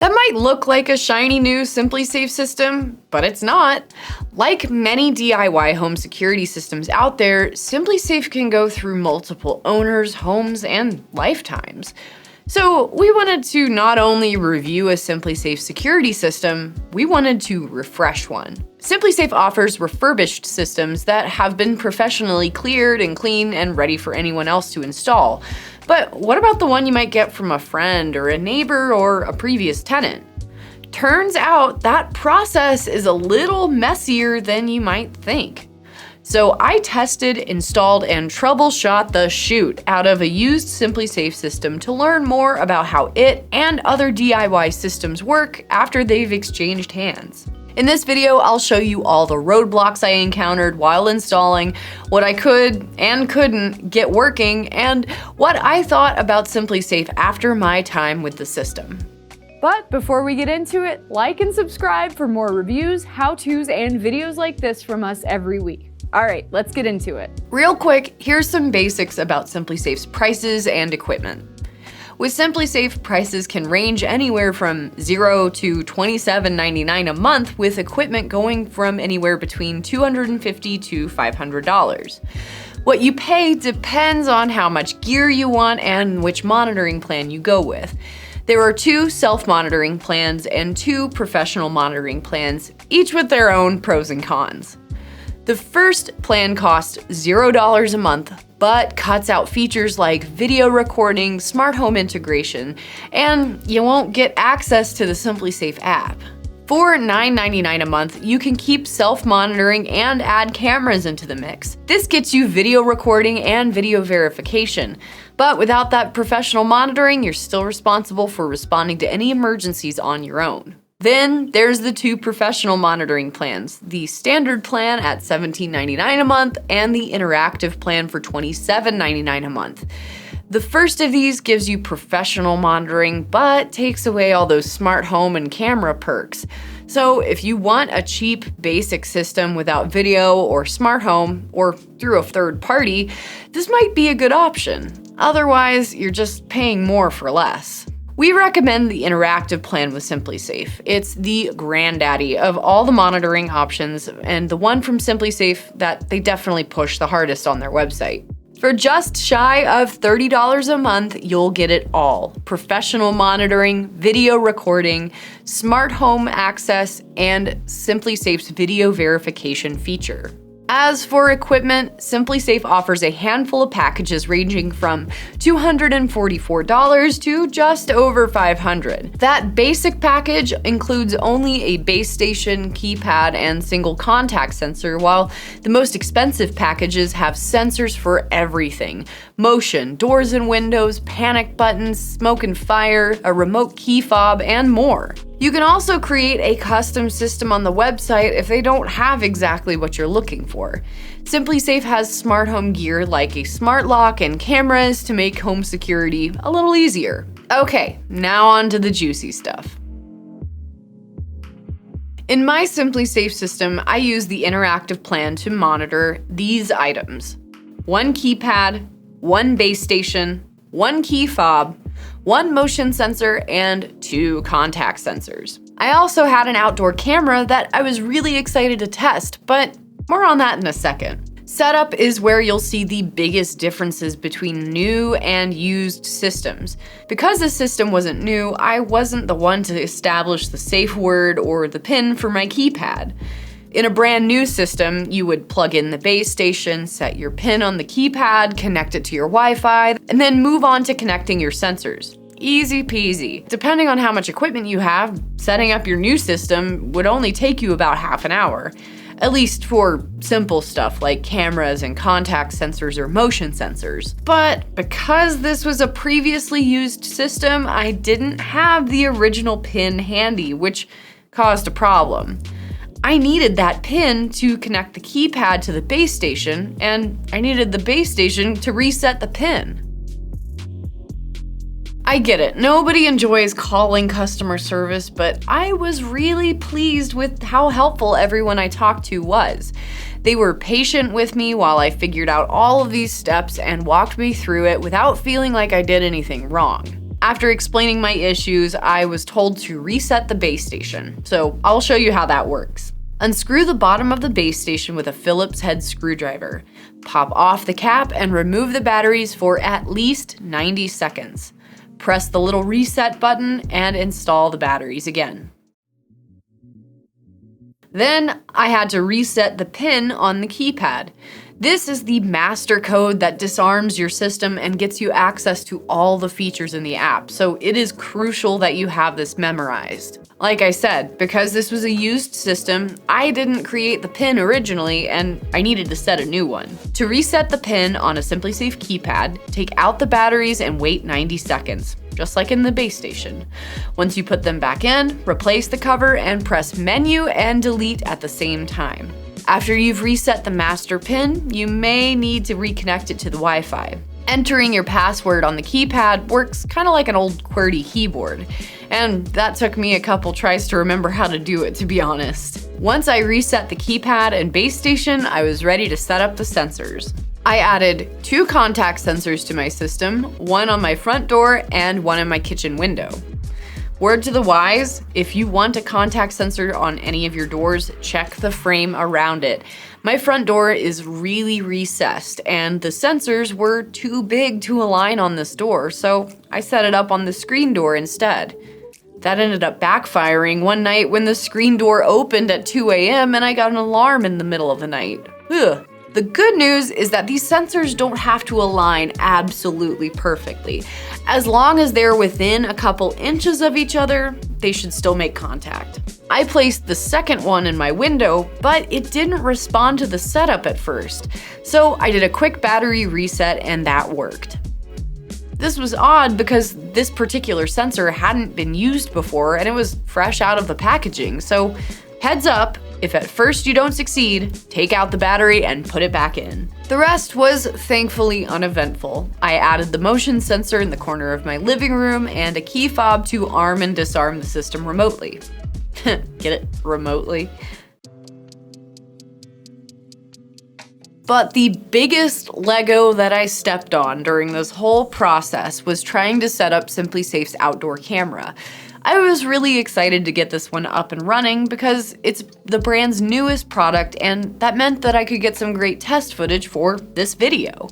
That might look like a shiny new SimpliSafe system, but it's not. Like many DIY home security systems out there, SimpliSafe can go through multiple owners, homes, and lifetimes. So we wanted to not only review a SimpliSafe security system, we wanted to refresh one. SimpliSafe offers refurbished systems that have been professionally cleared and clean and ready for anyone else to install. But what about the one you might get from a friend or a neighbor or a previous tenant? Turns out that process is a little messier than you might think. So I tested, installed, and troubleshot the shoot out of a used SimpliSafe system to learn more about how it and other DIY systems work after they've exchanged hands. In this video, I'll show you all the roadblocks I encountered while installing, what I could and couldn't get working, and what I thought about SimpliSafe after my time with the system. But before we get into it, like and subscribe for more reviews, how-tos, and videos like this from us every week. All right, let's get into it. Real quick, here's some basics about SimpliSafe's prices and equipment. With SimpliSafe, prices can range anywhere from $0 to $27.99 a month, with equipment going from anywhere between $250 to $500. What you pay depends on how much gear you want and which monitoring plan you go with. There are 2 self-monitoring plans and 2 professional monitoring plans, each with their own pros and cons. The first plan costs $0 a month, but cuts out features like video recording, smart home integration, and you won't get access to the SimpliSafe app. For $9.99 a month, you can keep self-monitoring and add cameras into the mix. This gets you video recording and video verification, but without that professional monitoring, you're still responsible for responding to any emergencies on your own. Then there's the 2 professional monitoring plans, the standard plan at $17.99 a month and the interactive plan for $27.99 a month. The first of these gives you professional monitoring, but takes away all those smart home and camera perks. So if you want a cheap, basic system without video or smart home, or through a third party, this might be a good option. Otherwise, you're just paying more for less. We recommend the interactive plan with SimpliSafe. It's the granddaddy of all the monitoring options and the one from SimpliSafe that they definitely push the hardest on their website. For just shy of $30 a month, you'll get it all: professional monitoring, video recording, smart home access, and SimpliSafe's video verification feature. As for equipment, SimpliSafe offers a handful of packages ranging from $244 to just over $500. That basic package includes only a base station, keypad, and single contact sensor, while the most expensive packages have sensors for everything: motion, doors and windows, panic buttons, smoke and fire, a remote key fob, and more. You can also create a custom system on the website if they don't have exactly what you're looking for. SimpliSafe has smart home gear like a smart lock and cameras to make home security a little easier. Okay, now on to the juicy stuff. In my SimpliSafe system, I use the interactive plan to monitor these items: 1 keypad, 1 base station, 1 key fob, 1 motion sensor, and 2 contact sensors. I also had an outdoor camera that I was really excited to test, but more on that in a second. Setup is where you'll see the biggest differences between new and used systems. Because the system wasn't new, I wasn't the one to establish the safe word or the PIN for my keypad. In a brand new system, you would plug in the base station, set your PIN on the keypad, connect it to your Wi-Fi, and then move on to connecting your sensors. Easy peasy. Depending on how much equipment you have, setting up your new system would only take you about half an hour. At least for simple stuff like cameras and contact sensors or motion sensors. But because this was a previously used system, I didn't have the original PIN handy, which caused a problem. I needed that PIN to connect the keypad to the base station, and I needed the base station to reset the PIN. I get it, nobody enjoys calling customer service, but I was really pleased with how helpful everyone I talked to was. They were patient with me while I figured out all of these steps and walked me through it without feeling like I did anything wrong. After explaining my issues, I was told to reset the base station. So I'll show you how that works. Unscrew the bottom of the base station with a Phillips head screwdriver. Pop off the cap and remove the batteries for at least 90 seconds. Press the little reset button and install the batteries again. Then I had to reset the pin on the keypad. This is the master code that disarms your system and gets you access to all the features in the app, so it is crucial that you have this memorized. Like I said, because this was a used system, I didn't create the pin originally and I needed to set a new one. To reset the pin on a SimpliSafe keypad, take out the batteries and wait 90 seconds, just like in the base station. Once you put them back in, replace the cover and press menu and delete at the same time. After you've reset the master pin, you may need to reconnect it to the Wi-Fi. Entering your password on the keypad works kind of like an old QWERTY keyboard, and that took me a couple tries to remember how to do it, to be honest. Once I reset the keypad and base station, I was ready to set up the sensors. I added 2 contact sensors to my system, one on my front door and one in my kitchen window. Word to the wise, if you want a contact sensor on any of your doors, check the frame around it. My front door is really recessed and the sensors were too big to align on this door, so I set it up on the screen door instead. That ended up backfiring one night when the screen door opened at 2 a.m. and I got an alarm in the middle of the night. Ugh. The good news is that these sensors don't have to align absolutely perfectly. As long as they're within a couple inches of each other, they should still make contact. I placed the second one in my window, but it didn't respond to the setup at first. So I did a quick battery reset and that worked. This was odd because this particular sensor hadn't been used before and it was fresh out of the packaging, so heads up, if at first you don't succeed, take out the battery and put it back in. The rest was thankfully uneventful. I added the motion sensor in the corner of my living room and a key fob to arm and disarm the system remotely. Get it? Remotely? But the biggest Lego that I stepped on during this whole process was trying to set up SimpliSafe's outdoor camera. I was really excited to get this one up and running because it's the brand's newest product and that meant that I could get some great test footage for this video.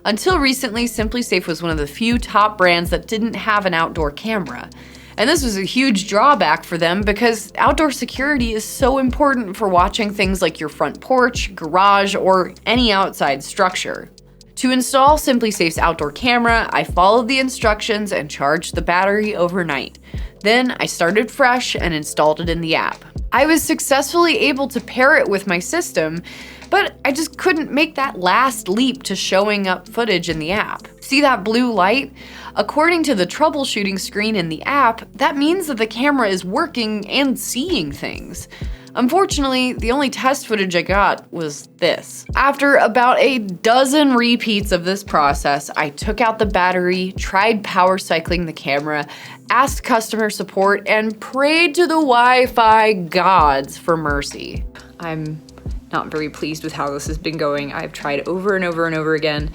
Until recently, SimpliSafe was one of the few top brands that didn't have an outdoor camera. And this was a huge drawback for them because outdoor security is so important for watching things like your front porch, garage, or any outside structure. To install SimpliSafe's outdoor camera, I followed the instructions and charged the battery overnight. Then I started fresh and installed it in the app. I was successfully able to pair it with my system, but I just couldn't make that last leap to showing up footage in the app. See that blue light? According to the troubleshooting screen in the app, that means that the camera is working and seeing things. Unfortunately, the only test footage I got was this. After about a dozen repeats of this process, I took out the battery, tried power cycling the camera, asked customer support, and prayed to the Wi-Fi gods for mercy. I'm not very pleased with how this has been going. I've tried over and over and over again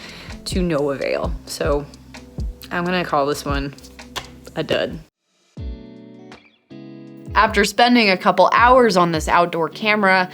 to no avail. So I'm gonna call this one a dud. After spending a couple hours on this outdoor camera,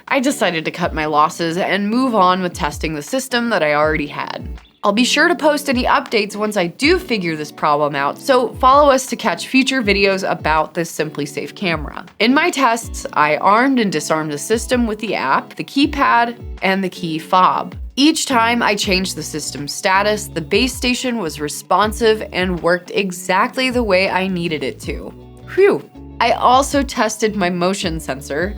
I decided to cut my losses and move on with testing the system that I already had. I'll be sure to post any updates once I do figure this problem out, so follow us to catch future videos about this SimpliSafe camera. In my tests, I armed and disarmed the system with the app, the keypad, and the key fob. Each time I changed the system's status, the base station was responsive and worked exactly the way I needed it to. Phew! I also tested my motion sensor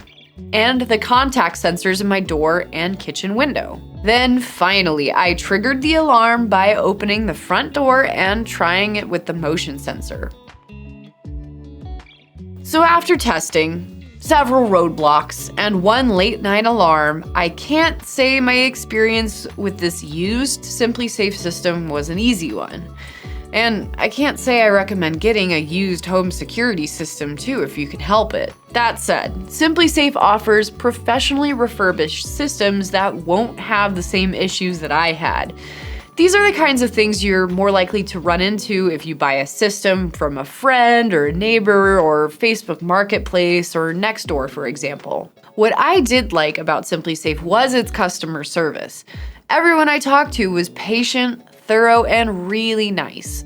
and the contact sensors in my door and kitchen window. Then finally, I triggered the alarm by opening the front door and trying it with the motion sensor. So after testing, several roadblocks, and one late night alarm, I can't say my experience with this used SimpliSafe system was an easy one. And I can't say I recommend getting a used home security system too if you can help it. That said, SimpliSafe offers professionally refurbished systems that won't have the same issues that I had. These are the kinds of things you're more likely to run into if you buy a system from a friend or a neighbor or Facebook Marketplace or Nextdoor, for example. What I did like about SimpliSafe was its customer service. Everyone I talked to was patient, thorough, and really nice.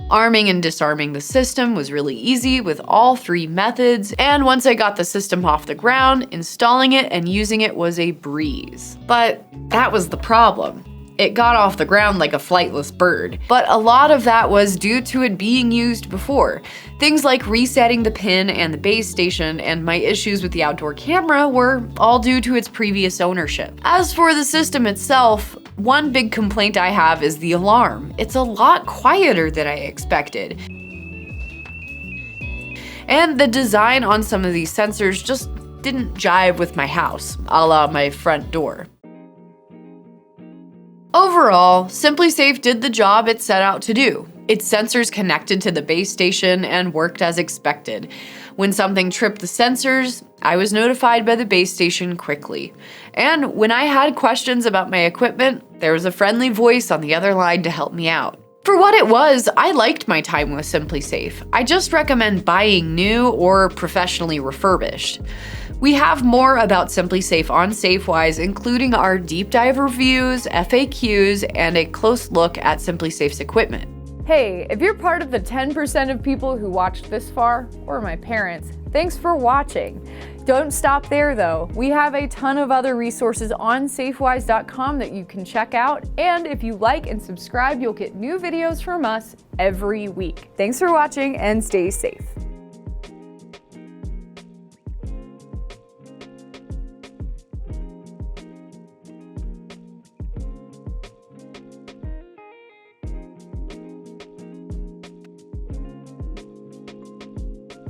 Arming and disarming the system was really easy with all 3 methods, and once I got the system off the ground, installing it and using it was a breeze. But that was the problem. It got off the ground like a flightless bird, but a lot of that was due to it being used before. Things like resetting the pin and the base station and my issues with the outdoor camera were all due to its previous ownership. As for the system itself, one big complaint I have is the alarm. It's a lot quieter than I expected. And the design on some of these sensors just didn't jive with my house, a la my front door. Overall, SimpliSafe did the job it set out to do. Its sensors connected to the base station and worked as expected. When something tripped the sensors, I was notified by the base station quickly. And when I had questions about my equipment, there was a friendly voice on the other line to help me out. For what it was, I liked my time with SimpliSafe. I just recommend buying new or professionally refurbished. We have more about SimpliSafe on Safewise, including our deep dive reviews, FAQs, and a close look at SimpliSafe's equipment. Hey, if you're part of the 10% of people who watched this far, or my parents, thanks for watching. Don't stop there though. We have a ton of other resources on Safewise.com that you can check out, and if you like and subscribe, you'll get new videos from us every week. Thanks for watching and stay safe.